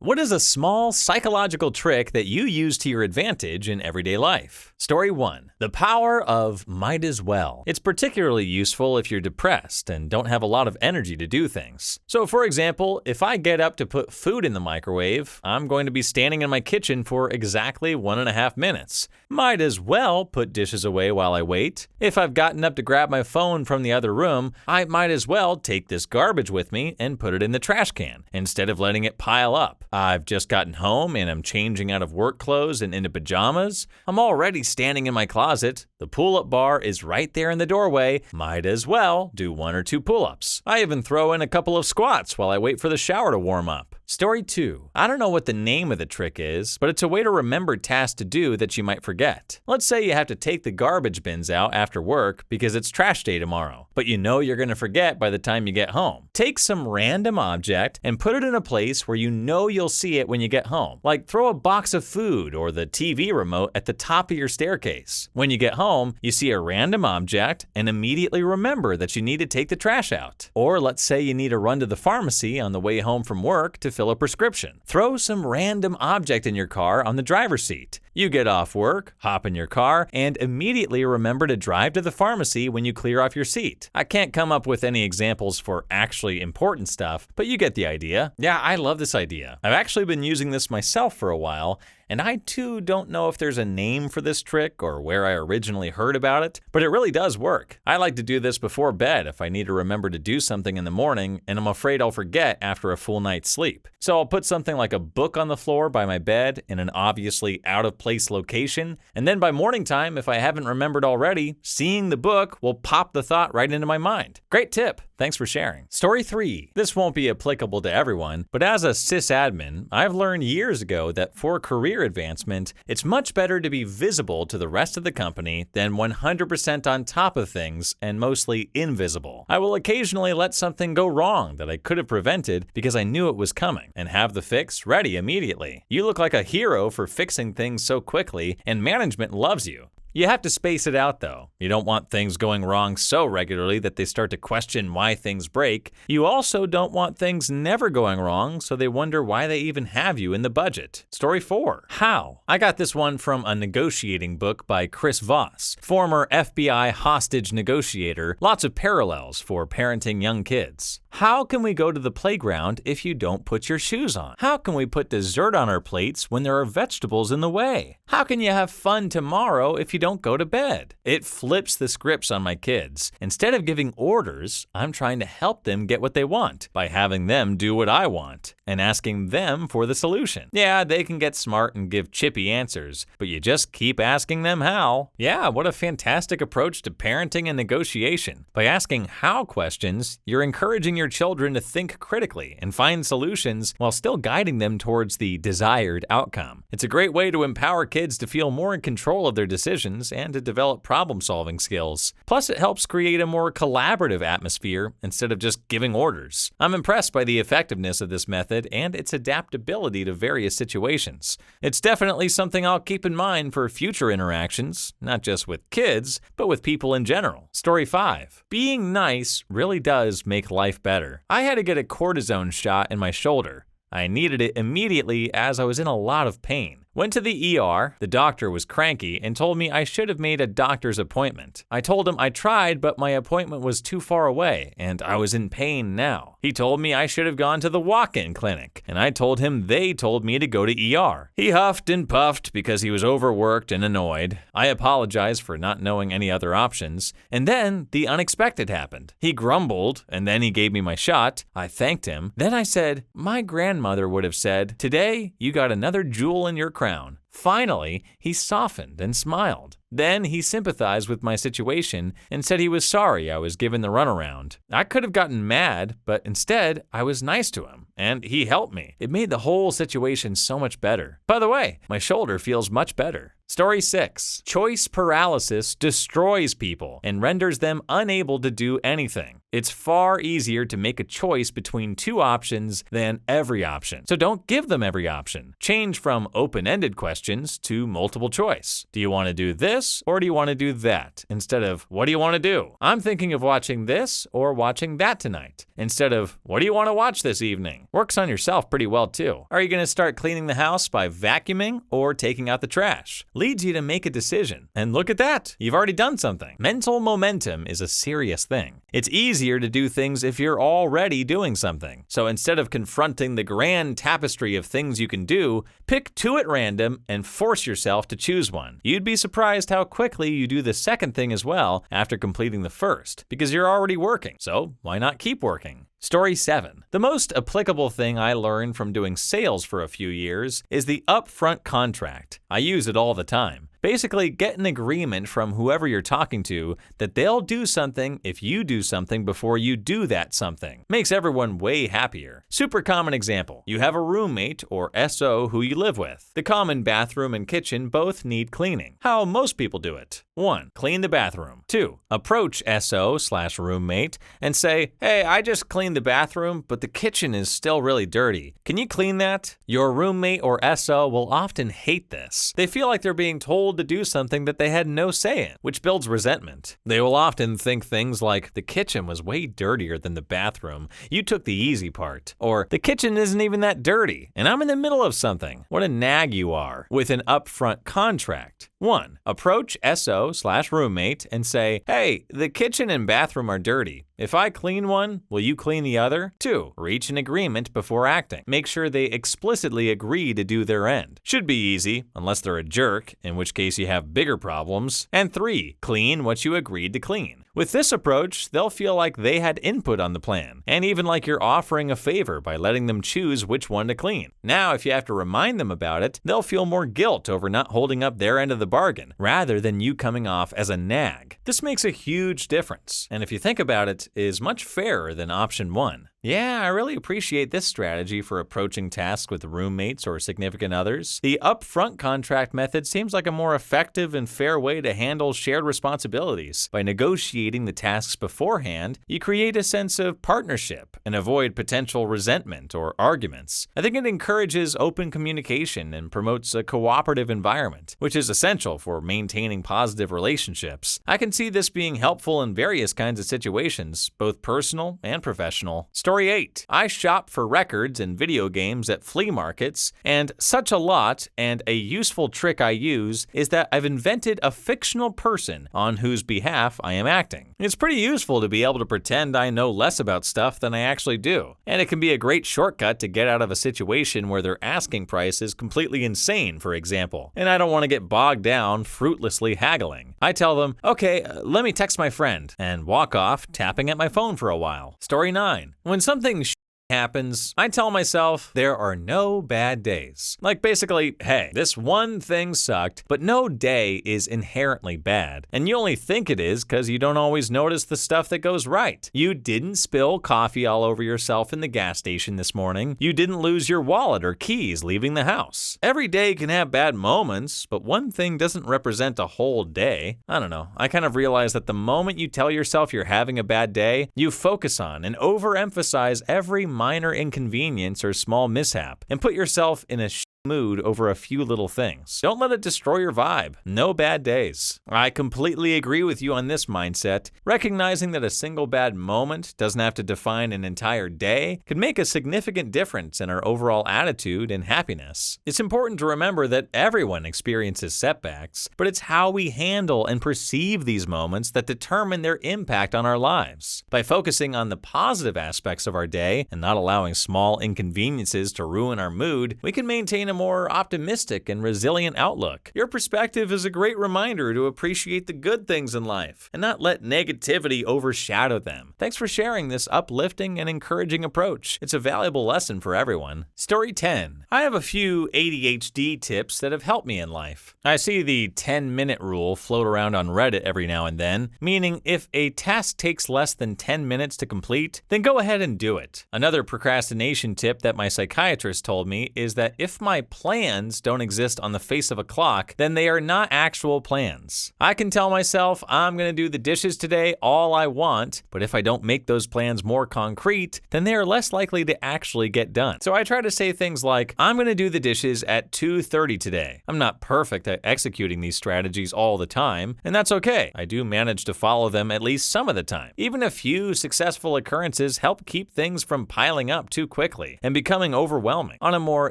What is a small psychological trick that you use to your advantage in everyday life? Story 1. The power of might as well. It's particularly useful if you're depressed and don't have a lot of energy to do things. So for example, if I get up to put food in the microwave, I'm going to be standing in my kitchen for exactly 1.5 minutes. Might as well put dishes away while I wait. If I've gotten up to grab my phone from the other room, I might as well take this garbage with me and put it in the trash can instead of letting it pile up. I've just gotten home and I'm changing out of work clothes and into pajamas. I'm already standing in my closet. The pull-up bar is right there in the doorway. Might as well do 1 or 2 pull-ups. I even throw in a couple of squats while I wait for the shower to warm up. Story 2. I don't know what the name of the trick is, but it's a way to remember tasks to do that you might forget. Let's say you have to take the garbage bins out after work because it's trash day tomorrow, but you know you're going to forget by the time you get home. Take some random object and put it in a place where you know you'll see it when you get home. Like throw a box of food or the TV remote at the top of your staircase. When you get home, you see a random object and immediately remember that you need to take the trash out. Or let's say you need to run to the pharmacy on the way home from work to fill a prescription. Throw some random object in your car on the driver's seat. You get off work, hop in your car, and immediately remember to drive to the pharmacy when you clear off your seat. I can't come up with any examples for actually important stuff, but you get the idea. Yeah, I love this idea. I've actually been using this myself for a while, and I too don't know if there's a name for this trick or where I originally heard about it, but it really does work. I like to do this before bed if I need to remember to do something in the morning and I'm afraid I'll forget after a full night's sleep. So I'll put something like a book on the floor by my bed in an obviously out of place location, and then by morning time, if I haven't remembered already, seeing the book will pop the thought right into my mind. Great tip. Thanks for sharing. Story 3. This won't be applicable to everyone, but as a sysadmin, I've learned years ago that for career advancement, it's much better to be visible to the rest of the company than 100% on top of things and mostly invisible. I will occasionally let something go wrong that I could have prevented because I knew it was coming and have the fix ready immediately. You look like a hero for fixing things so quickly, and management loves you. You have to space it out though. You don't want things going wrong so regularly that they start to question why things break. You also don't want things never going wrong so they wonder why they even have you in the budget. Story 4. How? I got this one from a negotiating book by Chris Voss, former FBI hostage negotiator. Lots of parallels for parenting young kids. How can we go to the playground if you don't put your shoes on? How can we put dessert on our plates when there are vegetables in the way? How can you have fun tomorrow if you don't go to bed? It flips the scripts on my kids. Instead of giving orders, I'm trying to help them get what they want by having them do what I want and asking them for the solution. Yeah, they can get smart and give chippy answers, but you just keep asking them how. Yeah, what a fantastic approach to parenting and negotiation. By asking how questions, you're encouraging your children to think critically and find solutions while still guiding them towards the desired outcome. It's a great way to empower kids to feel more in control of their decisions and to develop problem-solving skills. Plus, it helps create a more collaborative atmosphere instead of just giving orders. I'm impressed by the effectiveness of this method and its adaptability to various situations. It's definitely something I'll keep in mind for future interactions, not just with kids, but with people in general. Story 5. Being nice really does make life better. I had to get a cortisone shot in my shoulder. I needed it immediately as I was in a lot of pain. Went to the ER, the doctor was cranky and told me I should have made a doctor's appointment. I told him I tried, but my appointment was too far away and I was in pain now. He told me I should have gone to the walk-in clinic, and I told him they told me to go to ER. He huffed and puffed because he was overworked and annoyed. I apologized for not knowing any other options, and then the unexpected happened. He grumbled, and then he gave me my shot. I thanked him. Then I said, my grandmother would have said, today you got another jewel in your crown. Finally, he softened and smiled. Then he sympathized with my situation and said he was sorry I was given the runaround. I could have gotten mad, but instead, I was nice to him, and he helped me. It made the whole situation so much better. By the way, my shoulder feels much better. Story 6. Choice paralysis destroys people and renders them unable to do anything. It's far easier to make a choice between 2 options than every option. So don't give them every option. Change from open-ended questions to multiple choice. Do you want to do this this or do you want to do that? Instead of, what do you want to do? I'm thinking of watching this or watching that tonight. Instead of, what do you want to watch this evening? Works on yourself pretty well too. Are you going to start cleaning the house by vacuuming or taking out the trash? Leads you to make a decision. And look at that, you've already done something. Mental momentum is a serious thing. It's easier to do things if you're already doing something. So instead of confronting the grand tapestry of things you can do, pick two at random and force yourself to choose one. You'd be surprised how quickly you do the second thing as well after completing the first, because you're already working. So why not keep working? Story 7. The most applicable thing I learned from doing sales for a few years is the upfront contract. I use it all the time. Basically, get an agreement from whoever you're talking to that they'll do something if you do something before you do that something. Makes everyone way happier. Super common example. You have a roommate or SO who you live with. The common bathroom and kitchen both need cleaning. How most people do it. 1. Clean the bathroom. 2. Approach SO/roommate and say, hey, I just cleaned the bathroom, but the kitchen is still really dirty. Can you clean that? Your roommate or SO will often hate this. They feel like they're being told to do something that they had no say in, which builds resentment. They will often think things like, the kitchen was way dirtier than the bathroom. You took the easy part. Or, the kitchen isn't even that dirty, and I'm in the middle of something. What a nag you are. With an upfront contract. 1. Approach SO/roommate and say, hey, the kitchen and bathroom are dirty. If I clean one, will you clean the other? 2. Reach an agreement before acting. Make sure they explicitly agree to do their end. Should be easy, unless they're a jerk, in which case you have bigger problems. And 3. Clean what you agreed to clean. With this approach, they'll feel like they had input on the plan, and even like you're offering a favor by letting them choose which one to clean. Now, if you have to remind them about it, they'll feel more guilt over not holding up their end of the bargain, rather than you coming off as a nag. This makes a huge difference, and if you think about it, is much fairer than option 1. Yeah, I really appreciate this strategy for approaching tasks with roommates or significant others. The upfront contract method seems like a more effective and fair way to handle shared responsibilities. By negotiating the tasks beforehand, you create a sense of partnership and avoid potential resentment or arguments. I think it encourages open communication and promotes a cooperative environment, which is essential for maintaining positive relationships. I can see this being helpful in various kinds of situations, both personal and professional. Story 8. I shop for records and video games at flea markets, and such a lot, and a useful trick I use is that I've invented a fictional person on whose behalf I am acting. It's pretty useful to be able to pretend I know less about stuff than I actually do, and it can be a great shortcut to get out of a situation where their asking price is completely insane, for example, and I don't want to get bogged down fruitlessly haggling. I tell them, okay, let me text my friend, and walk off tapping at my phone for a while. Story 9. When something happens, I tell myself there are no bad days. Like basically, hey, this one thing sucked, but no day is inherently bad. And you only think it is because you don't always notice the stuff that goes right. You didn't spill coffee all over yourself in the gas station this morning. You didn't lose your wallet or keys leaving the house. Every day can have bad moments, but one thing doesn't represent a whole day. I don't know. I kind of realize that the moment you tell yourself you're having a bad day, you focus on and overemphasize every minor inconvenience or small mishap and put yourself in a mood over a few little things. Don't let it destroy your vibe. No bad days. I completely agree with you on this mindset. Recognizing that a single bad moment doesn't have to define an entire day can make a significant difference in our overall attitude and happiness. It's important to remember that everyone experiences setbacks, but it's how we handle and perceive these moments that determine their impact on our lives. By focusing on the positive aspects of our day and not allowing small inconveniences to ruin our mood, we can maintain a more optimistic and resilient outlook. Your perspective is a great reminder to appreciate the good things in life and not let negativity overshadow them. Thanks for sharing this uplifting and encouraging approach. It's a valuable lesson for everyone. Story 10. I have a few ADHD tips that have helped me in life. I see the 10-minute rule float around on Reddit every now and then, meaning if a task takes less than 10 minutes to complete, then go ahead and do it. Another procrastination tip that my psychiatrist told me is that if my plans don't exist on the face of a clock, then they are not actual plans. I can tell myself I'm going to do the dishes today all I want, but if I don't make those plans more concrete, then they are less likely to actually get done. So I try to say things like, I'm going to do the dishes at 2:30 today. I'm not perfect at executing these strategies all the time, and that's okay. I do manage to follow them at least some of the time. Even a few successful occurrences help keep things from piling up too quickly and becoming overwhelming. On a more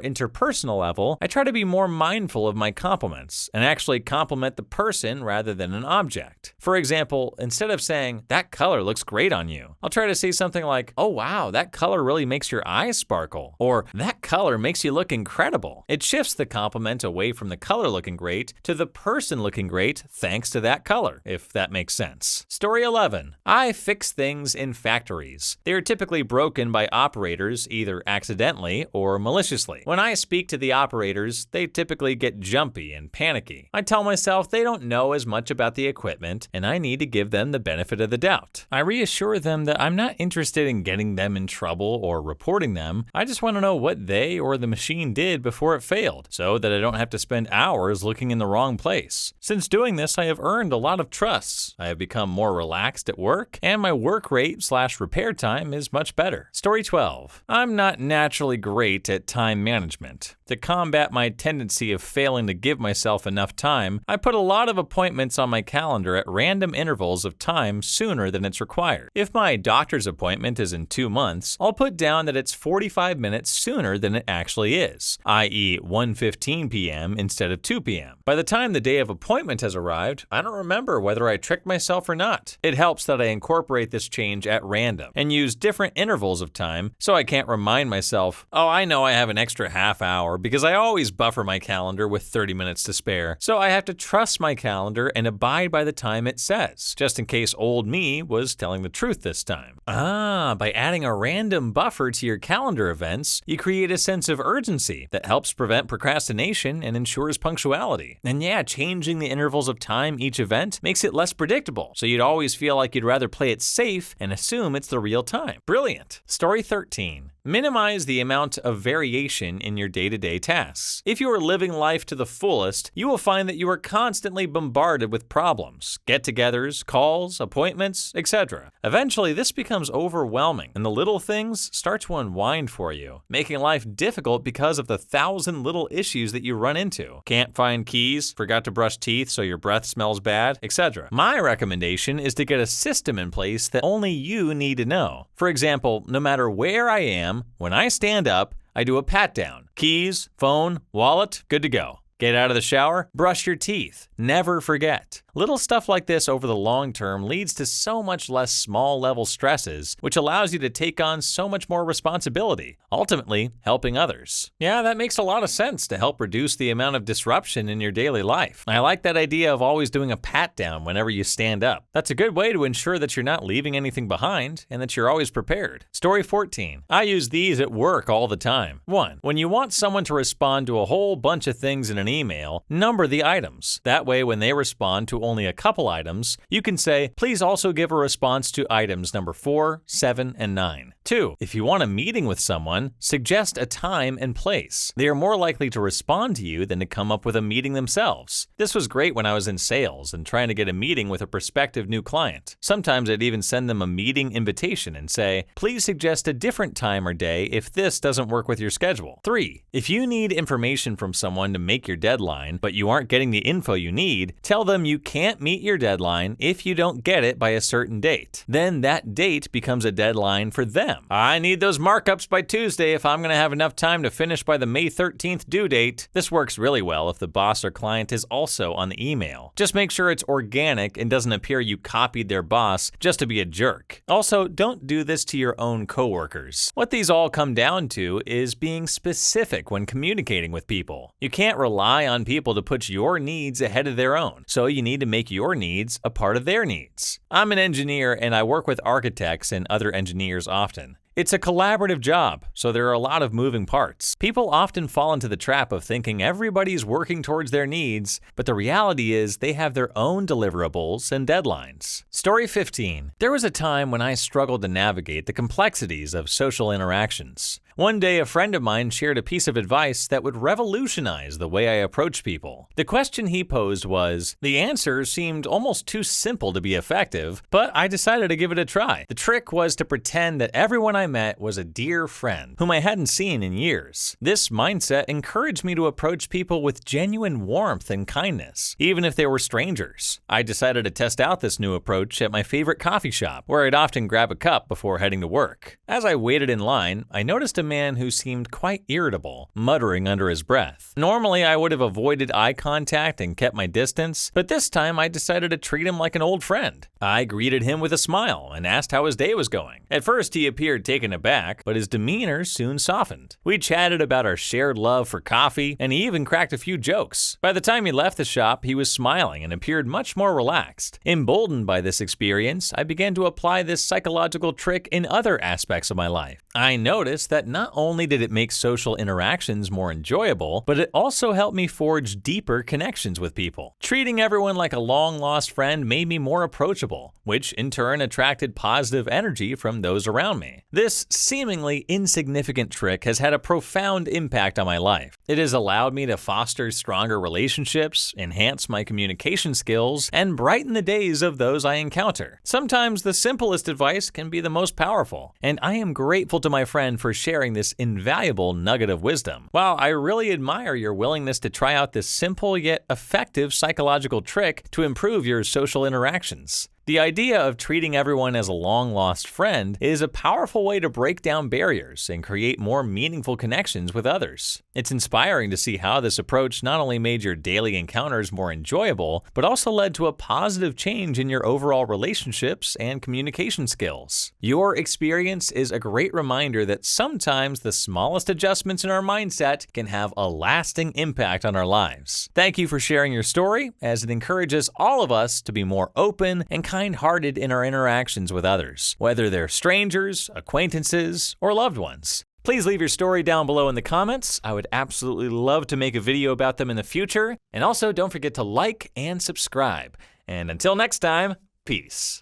interpersonal level, I try to be more mindful of my compliments and actually compliment the person rather than an object. For example, instead of saying, that color looks great on you, I'll try to say something like, oh wow, that color really makes your eyes sparkle, or that color makes you look incredible. It shifts the compliment away from the color looking great to the person looking great thanks to that color, if that makes sense. Story 11. I fix things in factories. They are typically broken by operators either accidentally or maliciously. When I speak to the operators, they typically get jumpy and panicky. I tell myself they don't know as much about the equipment and I need to give them the benefit of the doubt. I reassure them that I'm not interested in getting them in trouble or reporting them. I just want to know what they or the machine did before it failed, so that I don't have to spend hours looking in the wrong place. Since doing this, I have earned a lot of trust. I have become more relaxed at work, and my work rate/repair time is much better. Story 12. I'm not naturally great at time management. To combat my tendency of failing to give myself enough time, I put a lot of appointments on my calendar at random intervals of time sooner than it's required. If my doctor's appointment is in 2 months, I'll put down that it's 45 minutes sooner than it actually is, i.e. 1:15 p.m. instead of 2 p.m. By the time the day of appointment has arrived, I don't remember whether I tricked myself or not. It helps that I incorporate this change at random and use different intervals of time so I can't remind myself, oh, I know I have an extra half hour, because I always buffer my calendar with 30 minutes to spare. So I have to trust my calendar and abide by the time it says, just in case old me was telling the truth this time. By adding a random buffer to your calendar events, you create a sense of urgency that helps prevent procrastination and ensures punctuality. And yeah, changing the intervals of time each event makes it less predictable, so you'd always feel like you'd rather play it safe and assume it's the real time. Brilliant. Story 13. Minimize the amount of variation in your day-to-day tasks. If you are living life to the fullest, you will find that you are constantly bombarded with problems, get-togethers, calls, appointments, etc. Eventually, this becomes overwhelming, and the little things start to unwind for you, making life difficult because of the 1,000 little issues that you run into. Can't find keys, forgot to brush teeth so your breath smells bad, etc. My recommendation is to get a system in place that only you need to know. For example, no matter where I am, when I stand up, I do a pat down. Keys, phone, wallet, good to go. Get out of the shower, brush your teeth. Never forget. Little stuff like this over the long term leads to so much less small level stresses, which allows you to take on so much more responsibility, ultimately helping others. Yeah, that makes a lot of sense to help reduce the amount of disruption in your daily life. I like that idea of always doing a pat down whenever you stand up. That's a good way to ensure that you're not leaving anything behind and that you're always prepared. Story 14. I use these at work all the time. 1. When you want someone to respond to a whole bunch of things in an email, number the items. That way, when they respond to only a couple items, you can say, please also give a response to items number 4, 7, and 9. 2. If you want a meeting with someone, suggest a time and place. They are more likely to respond to you than to come up with a meeting themselves. This was great when I was in sales and trying to get a meeting with a prospective new client. Sometimes I'd even send them a meeting invitation and say, please suggest a different time or day if this doesn't work with your schedule. 3. If you need information from someone to make your deadline, but you aren't getting the info you need, tell them you can't meet your deadline if you don't get it by a certain date. Then that date becomes a deadline for them. I need those markups by Tuesday if I'm going to have enough time to finish by the May 13th due date. This works really well if the boss or client is also on the email. Just make sure it's organic and doesn't appear you copied their boss just to be a jerk. Also, don't do this to your own coworkers. What these all come down to is being specific when communicating with people. You can't rely on people to put your needs ahead of their own, so you need to make your needs a part of their needs. I'm an engineer and I work with architects and other engineers often. It's a collaborative job, so there are a lot of moving parts. People often fall into the trap of thinking everybody's working towards their needs, but the reality is they have their own deliverables and deadlines. Story 15. There was a time when I struggled to navigate the complexities of social interactions. One day, a friend of mine shared a piece of advice that would revolutionize the way I approach people. The question he posed was, the answer seemed almost too simple to be effective, but I decided to give it a try. The trick was to pretend that everyone I met was a dear friend whom I hadn't seen in years. This mindset encouraged me to approach people with genuine warmth and kindness, even if they were strangers. I decided to test out this new approach at my favorite coffee shop, where I'd often grab a cup before heading to work. As I waited in line, I noticed a man who seemed quite irritable, muttering under his breath. Normally, I would have avoided eye contact and kept my distance, but this time I decided to treat him like an old friend. I greeted him with a smile and asked how his day was going. At first, he appeared taken aback, but his demeanor soon softened. We chatted about our shared love for coffee, and he even cracked a few jokes. By the time he left the shop, he was smiling and appeared much more relaxed. Emboldened by this experience, I began to apply this psychological trick in other aspects of my life. I noticed that not only did it make social interactions more enjoyable, but it also helped me forge deeper connections with people. Treating everyone like a long-lost friend made me more approachable, which in turn attracted positive energy from those around me. This seemingly insignificant trick has had a profound impact on my life. It has allowed me to foster stronger relationships, enhance my communication skills, and brighten the days of those I encounter. Sometimes the simplest advice can be the most powerful, and I am grateful to my friend for sharing this invaluable nugget of wisdom. While I really admire your willingness to try out this simple yet effective psychological trick to improve your social interactions. The idea of treating everyone as a long-lost friend is a powerful way to break down barriers and create more meaningful connections with others. It's inspiring to see how this approach not only made your daily encounters more enjoyable, but also led to a positive change in your overall relationships and communication skills. Your experience is a great reminder that sometimes the smallest adjustments in our mindset can have a lasting impact on our lives. Thank you for sharing your story, as it encourages all of us to be more open and kind-hearted in our interactions with others, whether they're strangers, acquaintances, or loved ones. Please leave your story down below in the comments. I would absolutely love to make a video about them in the future. And also, don't forget to like and subscribe. And until next time, peace.